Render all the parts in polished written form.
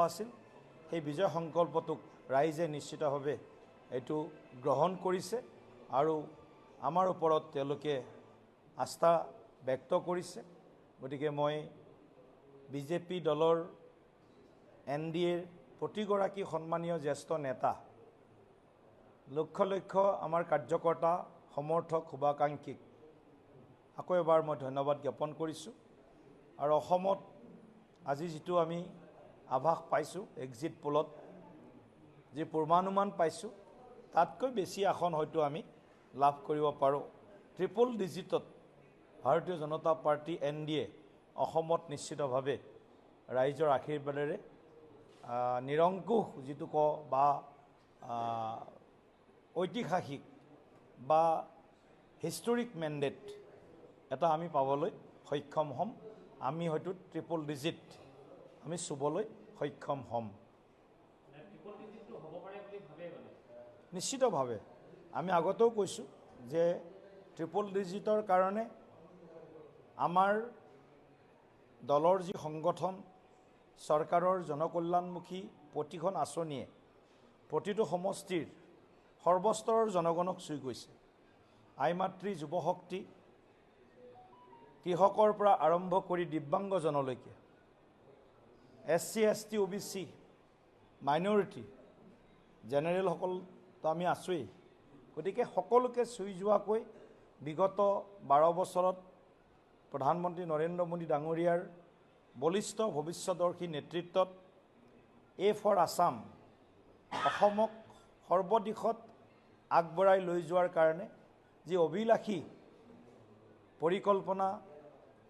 আছিল সেই বিজয় সংকল্পটোক ৰাইজে নিশ্চিতভাৱে এইটো গ্ৰহণ কৰিছে আৰু আমাৰ ওপৰত তেওঁলোকে আস্থা ব্যক্ত কৰিছে। গতিকে মই বিজেপি দলৰ NDAৰ প্ৰতিগৰাকী সন্মানীয় জ্যেষ্ঠ নেতা লক্ষ লক্ষ আমাৰ কাৰ্যকৰ্তা সমৰ্থক শুভাকাংক্ষীক আকৌ এবাৰ মই ধন্যবাদ জ্ঞাপন কৰিছোঁ। আৰু অসমত আজি যিটো আমি আভাস পাইছোঁ এক্সিট পোলত যি পূৰ্বানুমান পাইছোঁ তাতকৈ বেছি আসন হয়তো আমি লাভ কৰিব পাৰোঁ। ট্ৰিপল ডিজিটত ভাৰতীয় জনতা পাৰ্টি NDA অসমত নিশ্চিতভাৱে ৰাইজৰ আশীৰ্বাদেৰে নিৰংকুশ যিটো কওঁ বা ঐতিহাসিক বা হিষ্টৰিক মেণ্ডেট এটা আমি পাবলৈ সক্ষম হ'ম। আমি হয়তো ট্ৰিপল ডিজিট আমি চুবলৈ সক্ষম হ'ম। নিশ্চিতভাৱে আমি আগতেও কৈছোঁ যে ট্ৰিপল ডিজিটৰ কাৰণে আমাৰ দলৰ যি সংগঠন চৰকাৰৰ জনকল্যাণমুখী প্ৰতিখন আঁচনিয়ে প্ৰতিটো সমষ্টিৰ সৰ্বস্তৰৰ জনগণক চুই গৈছে। আই মাতৃ যুৱশক্তি কৃষকৰ পৰা আৰম্ভ কৰি দিব্যাংগজনলৈকে SC ST OBC মাইনৰিটি জেনেৰেলসকলতো আমি আছোঁৱেই। গতিকে সকলোকে চুই যোৱাকৈ বিগত 12 বছৰত প্ৰধানমন্ত্ৰী নৰেন্দ্ৰ মোদী ডাঙৰীয়াৰ বলিষ্ঠ ভৱিষ্যদৰ্শী নেতৃত্বত A for আছাম অসমক সৰ্বদিশত আগবঢ়াই লৈ যোৱাৰ কাৰণে যি অভিলাষী পৰিকল্পনা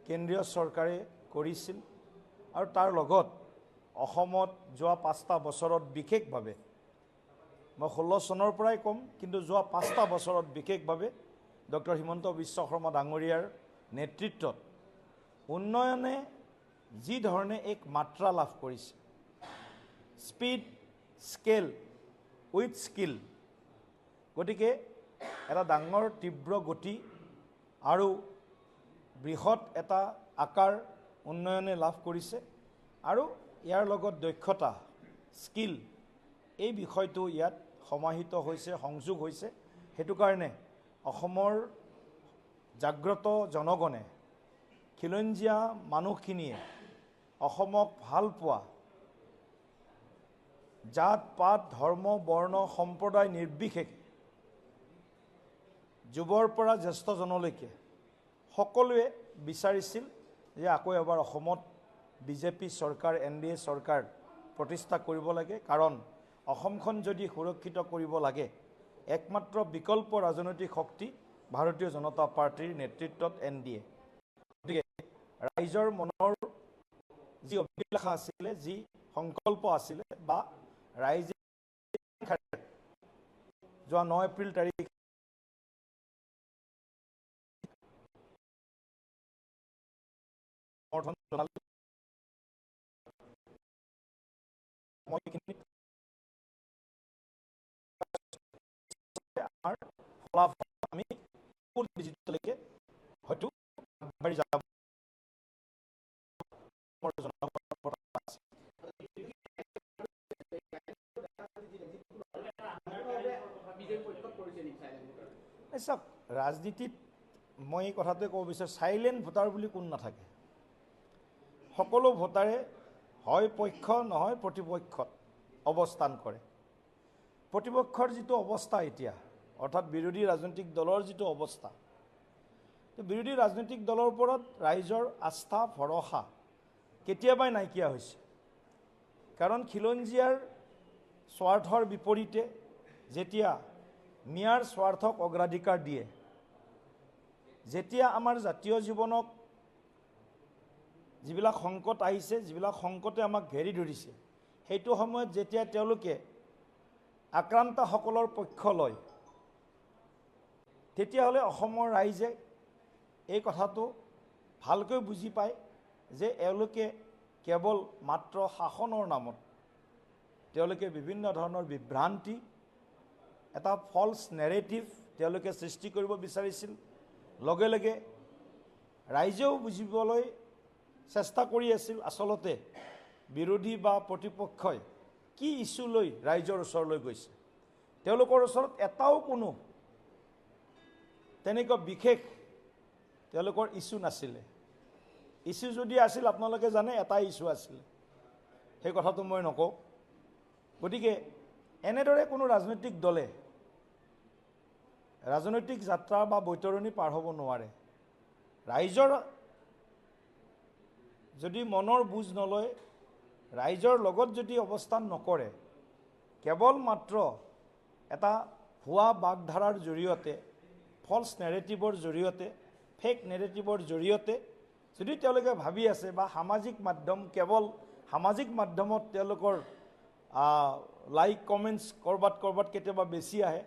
কেন্দ্ৰীয় চৰকাৰে কৰিছিল আৰু তাৰ লগত অসমত যোৱা 5টা বছৰত বিশেষভাৱে মই 16 চনৰ পৰাই ক'ম, কিন্তু যোৱা 5টা বছৰত বিশেষভাৱে ডক্টৰ হিমন্ত বিশ্ব শৰ্মা ডাঙৰীয়াৰ নেতৃত্বত উন্নয়নে যি ধৰণে এক মাত্ৰা লাভ কৰিছে, স্পীড স্কেল উইথ স্কিল, গতিকে এটা ডাঙৰ তীব্ৰ গতি আৰু বৃহৎ এটা আকাৰ উন্নয়নে লাভ কৰিছে আৰু ইয়াৰ লগত দক্ষতা স্কিল এই বিষয়টো ইয়াত সমাহিত হৈছে, সংযোগ হৈছে। সেইটো কাৰণে অসমৰ জাগ্ৰত জনগণে খিলঞ্জীয়া মানুহখিনিয়ে অসমক ভাল পোৱা জাত পাত ধৰ্ম বৰ্ণ সম্প্ৰদায় নিৰ্বিশেষে যুৱৰ পৰা জ্যেষ্ঠজনলৈকে সকলোৱে বিচাৰিছিল যে আকৌ এবাৰ অসমত বিজেপি চৰকাৰ NDA চৰকাৰ প্ৰতিষ্ঠা কৰিব লাগে। কাৰণ অসমখন যদি সুৰক্ষিত কৰিব লাগে একমাত্ৰ বিকল্প ৰাজনৈতিক শক্তি ভাৰতীয় জনতা পাৰ্টিৰ নেতৃত্বত NDA। গতিকে ৰাইজৰ মনৰ যি অভিলাষা আছিলে, যি সংকল্প আছিলে বা ৰাইজে যোৱা 9 এপ্ৰিল তাৰিখ সমৰ্থন জনালে আমাৰ ফলাফল আমি ডিজিটেললৈকে হয়তো আগবাঢ়ি যাব। চাওক, ৰাজনীতিত মই এই কথাটোৱে ক'ব বিচাৰোঁ, চাইলেণ্ট ভোটাৰ বুলি কোন নাথাকে। সকলো ভোটাৰে হয় পক্ষ নহয় প্ৰতিপক্ষত অৱস্থান কৰে। প্ৰতিপক্ষৰ যিটো অৱস্থা এতিয়া অৰ্থাৎ বিৰোধী ৰাজনৈতিক দলৰ যিটো অৱস্থা, বিৰোধী ৰাজনৈতিক দলৰ ওপৰত ৰাইজৰ আস্থা ভৰসা কেতিয়াবাই নাইকিয়া হৈছে। কাৰণ খিলঞ্জীয়াৰ স্বাৰ্থৰ বিপৰীতে যেতিয়া মিয়াৰ স্বাৰ্থক অগ্ৰাধিকাৰ দিয়ে, যেতিয়া আমাৰ জাতীয় জীৱনক যিবিলাক সংকট আহিছে, যিবিলাক সংকটে আমাক ঘেৰি ধৰিছে, সেইটো সময়ত যেতিয়া তেওঁলোকে আক্ৰান্তসকলৰ পক্ষ লয়, তেতিয়াহ'লে অসমৰ ৰাইজে এই কথাটো ভালকৈ বুজি পায় যে এওঁলোকে কেৱল মাত্ৰ শাসনৰ নামত তেওঁলোকে বিভিন্ন ধৰণৰ বিভ্ৰান্তি, এটা ফলছ নেৰেটিভ তেওঁলোকে সৃষ্টি কৰিব বিচাৰিছিল। লগে লগে ৰাইজেও বুজিবলৈ চেষ্টা কৰি আছিল আচলতে বিৰোধী বা প্ৰতিপক্ষই কি ইস্যু লৈ ৰাইজৰ ওচৰলৈ গৈছে তেওঁলোকৰ ওচৰত এটাও কোনো তেনেকুৱা বিশেষ তেওঁলোকৰ ইস্যু নাছিলে ইস্যু যদি আছিল আপোনালোকে জানে এটা ইস্যু আছিলে সেই কথাটো মই নকওঁ গতিকে এনেদৰে কোনো ৰাজনৈতিক দলে ৰাজনৈতিক যাত্ৰা বা বৈতৰণি পাৰ হ'ব নোৱাৰে ৰাইজৰ যদি মনৰ বুজ নলয় ৰাইজৰ লগত যদি অৱস্থান নকৰে কেৱল মাত্ৰ এটা ভুৱা বাগধাৰাৰ জৰিয়তে ফলছ নেৰেটিভৰ জৰিয়তে ফেক নেৰেটিভৰ জৰিয়তে যদি তেওঁলোকে ভাবি আছে বা সামাজিক মাধ্যম কেৱল সামাজিক মাধ্যমত তেওঁলোকৰ লাইক কমেণ্টছ কৰবাত কেতিয়াবা বেছি আহে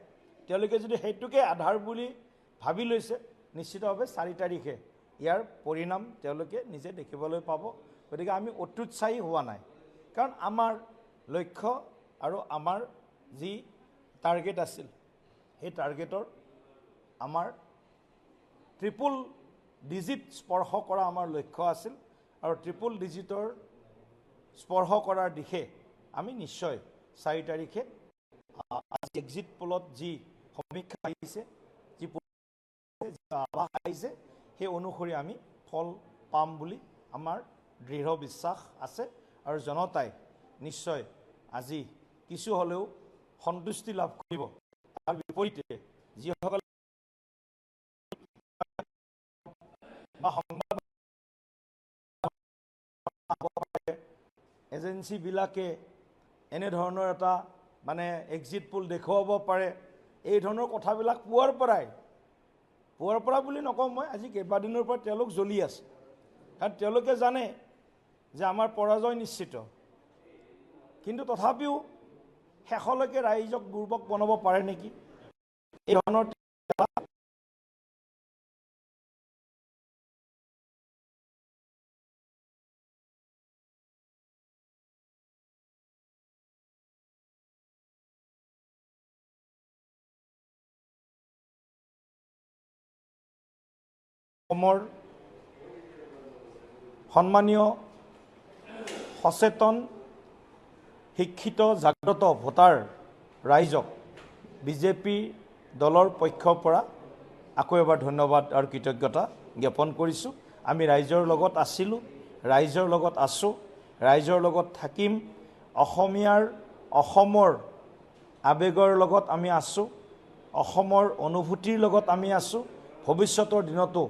তেওঁলোকে যদি সেইটোকে আধাৰ বুলি ভাবি লৈছে নিশ্চিতভাৱে 4 তাৰিখে ইয়াৰ পৰিণাম তেওঁলোকে নিজে দেখিবলৈ পাব গতিকে আমি অত্যুৎসাহী হোৱা নাই কাৰণ আমাৰ লক্ষ্য আৰু আমাৰ যি টাৰ্গেট আছিল সেই টাৰ্গেটৰ আমাৰ ট্ৰিপল ডিজিট স্পৰ্শ কৰা আমাৰ লক্ষ্য আছিল আৰু ট্ৰিপল ডিজিটৰ স্পৰ্শ কৰাৰ দিশে আমি নিশ্চয় 4 তাৰিখে আজি এক্সিট পোলত যি সমীক্ষা আহিছে যি আভাস আহিছে সেই অনুসৰি আমি ফল পাম বুলি আমাৰ দৃঢ় বিশ্বাস আছে আৰু জনতাই নিশ্চয় আজি কিছু হ'লেও সন্তুষ্টি লাভ কৰিব তাৰ বিপৰীতে যিসকল এজেন্সিবিলাকে এনেধৰণৰ এটা মানে এক্সিট পোল দেখুৱাব পাৰে এই ধৰণৰ কথাবিলাক পুৱাৰ পৰা বুলি নকওঁ মই আজি কেইবাদিনৰ পৰা তেওঁলোক জ্বলি আছে কাৰণ তেওঁলোকে জানে যে আমাৰ পৰাজয় নিশ্চিত কিন্তু তথাপিও শেষলৈকে ৰাইজক দুৰ্বক বনাব পাৰে নেকি এই ধৰণৰ অসমৰ সন্মানীয় সচেতন শিক্ষিত জাগ্ৰত ভোটাৰ ৰাইজক বিজেপি দলৰ পক্ষৰ পৰা আকৌ এবাৰ ধন্যবাদ আৰু কৃতজ্ঞতা জ্ঞাপন কৰিছোঁ আমি ৰাইজৰ লগত আছিলোঁ ৰাইজৰ লগত আছোঁ ৰাইজৰ লগত থাকিম অসমৰ আৱেগৰ লগত আমি আছোঁ অসমৰ অনুভূতিৰ লগত আমি আছোঁ ভৱিষ্যতৰ দিনতো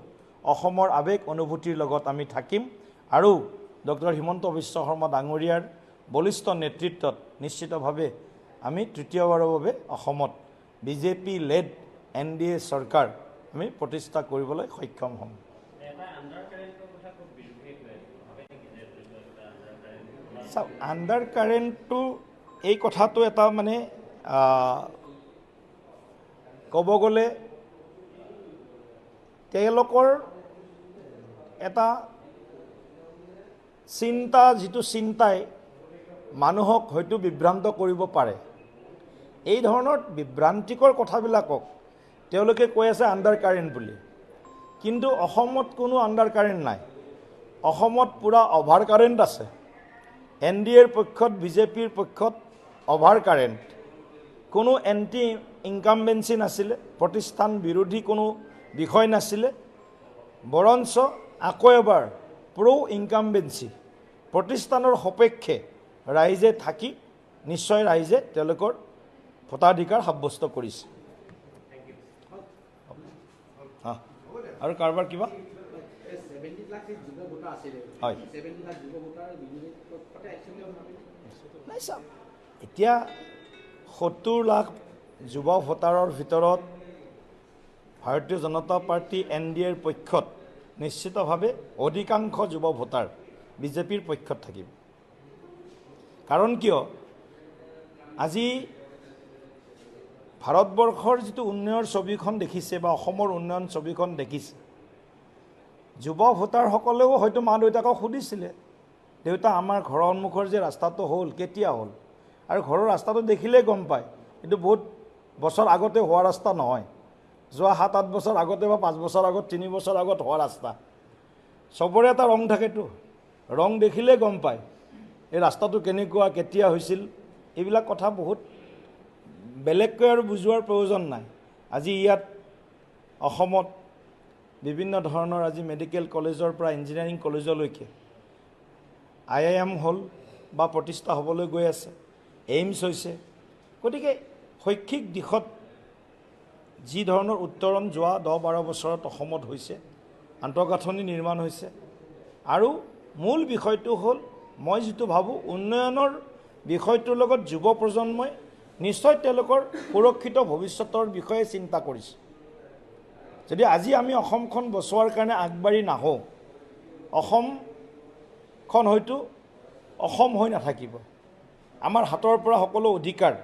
অসমৰ আৱেগ অনুভূতিৰ লগত আমি থাকিম আৰু ডক্টৰ হিমন্ত বিশ্ব শৰ্মা ডাঙৰীয়াৰ বলিষ্ঠ নেতৃত্বত নিশ্চিতভাৱে আমি তৃতীয়বাৰৰ বাবে অসমত বিজেপি লেড NDA চৰকাৰ আমি প্ৰতিষ্ঠা কৰিবলৈ সক্ষম হ'ম আণ্ডাৰ কাৰেণ্টটো এই কথাটো এটা মানে ক'ব গ'লে তেওঁলোকৰ এটা যিটো চিন্তাই মানুহক হয়তো বিভ্ৰান্ত কৰিব পাৰে এই ধৰণৰ বিভ্ৰান্তিকৰ কথাবিলাকক তেওঁলোকে কৈ আছে আণ্ডাৰ কাৰেণ্ট বুলি কিন্তু অসমত কোনো আণ্ডাৰ কাৰেণ্ট নাই অসমত পুৰা অভাৰ কাৰেণ্ট আছে NDAৰ পক্ষত বিজেপিৰ পক্ষত অভাৰ কাৰেণ্ট কোনো এণ্টি ইনকামবেঞ্চি নাছিলে প্ৰতিষ্ঠান বিৰোধী কোনো বিষয় নাছিলে বৰঞ্চ আকৌ এবাৰ প্ৰ ইনকামবেঞ্চি প্ৰতিষ্ঠানৰ সপক্ষে ৰাইজে থাকি নিশ্চয় ৰাইজে তেওঁলোকৰ ভোটাধিকাৰ সাব্যস্ত কৰিছে আৰু কাৰোবাৰ কিবা হয় নাই চাওক এতিয়া 70 লাখ যুৱ ভোটাৰৰ ভিতৰত ভাৰতীয় জনতা পাৰ্টি NDAৰ পক্ষত নিশ্চিতভাৱে অধিকাংশ যুৱ ভোটাৰ বিজেপিৰ পক্ষত থাকিব কাৰণ কিয় আজি ভাৰতবৰ্ষৰ যিটো উন্নয়নৰ ছবিখন দেখিছে বা অসমৰ উন্নয়ন ছবিখন দেখিছে যুৱ ভোটাৰসকলেও হয়তো মা দেউতাকক সুধিছিলে দেউতা আমাৰ ঘৰৰ সন্মুখৰ যে ৰাস্তাটো হ'ল কেতিয়া হ'ল আৰু ঘৰৰ ৰাস্তাটো দেখিলেই গম পায় কিন্তু বহুত বছৰ আগতে হোৱা ৰাস্তা নহয় যোৱা 7-8 বছৰ আগতে বা 5 বছৰ আগত 3 বছৰ আগত হোৱা ৰাস্তা চবৰে এটা ৰং থাকেতো ৰং দেখিলে গম পায় এই ৰাস্তাটো কেনেকুৱা কেতিয়া হৈছিল এইবিলাক কথা বহুত বেলেগকৈ আৰু বুজোৱাৰ প্ৰয়োজন নাই। আজি ইয়াত অসমত বিভিন্ন ধৰণৰ আজি মেডিকেল কলেজৰ পৰা ইঞ্জিনিয়াৰিং কলেজলৈকে IIM হ'ল বা প্ৰতিষ্ঠা হ'বলৈ গৈ আছে, এইমছ হৈছে। গতিকে শৈক্ষিক দিশত যি ধৰণৰ উত্তৰণ যোৱা 10-12 বছৰত অসমত হৈছে, আন্তঃগাঁথনি নিৰ্মাণ হৈছে। আৰু মূল বিষয়টো হ'ল মই যিটো ভাবোঁ উন্নয়নৰ বিষয়টোৰ লগত যুৱ প্ৰজন্মই নিশ্চয় তেওঁলোকৰ সুৰক্ষিত ভৱিষ্যতৰ বিষয়ে চিন্তা কৰিছে। যদি আজি আমি অসমখন বচোৱাৰ কাৰণে আগবাঢ়ি নাহোঁ, অসমখন হয়তো অসম হৈ নাথাকিব। আমাৰ হাতৰ পৰা সকলো অধিকাৰ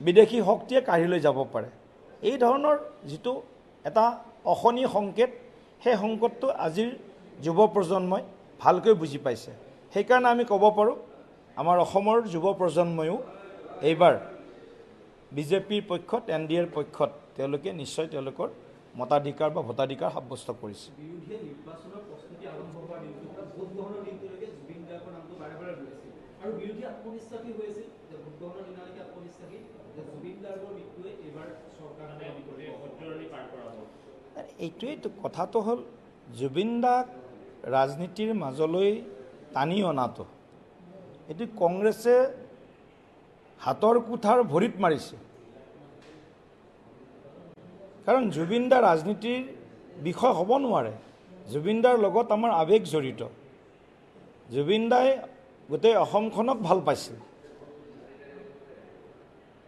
বিদেশী শক্তিয়ে কাঢ়ি লৈ যাব পাৰে। এই ধৰণৰ যিটো এটা অশনি সংকেত, সেই সংকেতটো আজিৰ যুৱ প্ৰজন্মই ভালকৈ বুজি পাইছে। সেইকাৰণে আমি ক'ব পাৰোঁ আমাৰ অসমৰ যুৱ প্ৰজন্ময়ো এইবাৰ বিজেপিৰ পক্ষত, NDAৰ পক্ষত তেওঁলোকে নিশ্চয় তেওঁলোকৰ মতাধিকাৰ বা ভোটাধিকাৰ সাব্যস্ত কৰিছে। বিৰোধীয়ে নিৰ্বাচনৰ প্ৰস্তুতি আৰম্ভ হোৱাৰ দিনটোৰ পৰা ভোট গ্ৰহণৰ দিনটোলৈকে জুবিন গাৰ্গৰ নামটো বাৰে বাৰে লৈছিল আৰু বিৰোধী আত্মবিশ্বাসী হৈছিল যে ভোট গ্ৰহণৰ দিনালৈকে আত্মবিশ্বাসী যে জুবিন গাৰ্গৰ মৃত্যুৱে এইবাৰ চৰকাৰখনে পাৰ কৰাব। এইটোৱেইতো কথাটো হ'ল জুবিন দাক ৰাজনীতিৰ মাজলৈ টানি অনাটো এইটো কংগ্ৰেছে হাতৰ কুঠাৰ ভৰিত মাৰিছে। কাৰণ জুবিন দা ৰাজনীতিৰ বিষয় হ'ব নোৱাৰে। জুবিন দাৰ লগত আমাৰ আৱেগ জড়িত। জুবিন দাই গোটেই অসমখনক ভাল পাইছিল।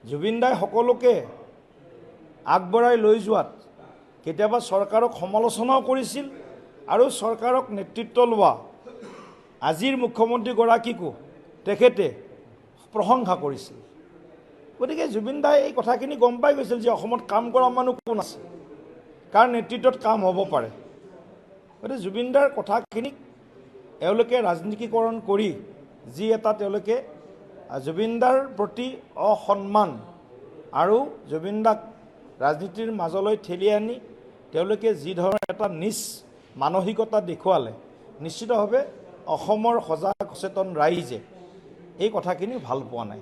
জুবিন দাই সকলোকে আগবঢ়াই লৈ যোৱাত কেতিয়াবা চৰকাৰক সমালোচনাও কৰিছিল আৰু চৰকাৰক নেতৃত্ব লোৱা আজিৰ মুখ্যমন্ত্ৰীগৰাকীকো তেখেতে প্ৰশংসা কৰিছিল। গতিকে জুবিন দাই এই কথাখিনি গম পাই গৈছিল যে অসমত কাম কৰা মানুহ কোন আছে, কাৰ নেতৃত্বত কাম হ'ব পাৰে। গতিকে জুবিন দাৰ কথাখিনিক এওঁলোকে ৰাজনীতিকৰণ কৰি যি এটা তেওঁলোকে জুবিন দাৰ প্ৰতি অসন্মান আৰু জুবিন দাক ৰাজনীতিৰ মাজলৈ ঠেলি আনি তেওঁলোকে যি ধৰণৰ এটা নিচ মানসিকতা দেখুৱালে, নিশ্চিতভাৱে অসমৰ সজাগ সচেতন ৰাইজে এই কথাখিনি ভাল পোৱা নাই।